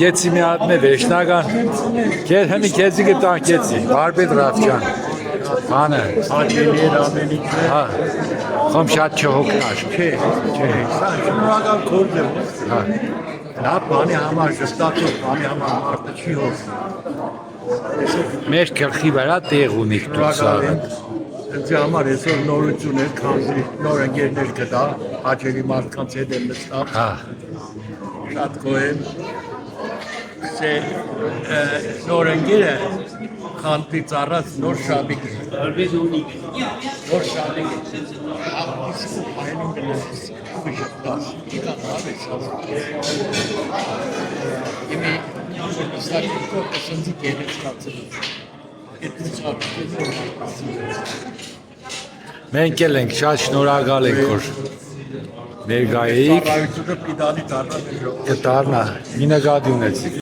Կեցի մի հատ մեր վերջնական։ Հեմի կեցի գտան կեցի, բարբետ Ռավջան։ Բանը։ Հաճելիեր ամենիքն է։ Հա։ Խոմ շատ չհոգնար։ Չէ, սա շնորհակալ գործ է։ Հա։ Նա բանի համար ժստատով, բանի համար մարդը չի հոգ։ Մեր գլխի վրա տեղ ունիք դուք սարը։ Ինձ համար այսօր նորություն է, քանզի նոր ընկերներ գտա, հաճելի մարդկանց հետ եմ նստած։ Հա։ Շատ գոհ եմ։ Նոր ընկերը խանութից առած նոր շաբիկ է։ Նոր շաբիկ է։ Այլին գնացից ուժտաս։ Իքան ավես Իմի իստակիկով կսնձի գերեց կացել։ Մենք էլ ենք շատ շնորհակալ ենք որ ներկայ էիք։ Ծառայությունը պիտանի դառնա մեր ժողովուրդը։ Կդառնա։ Մի նկատի ունեցիք։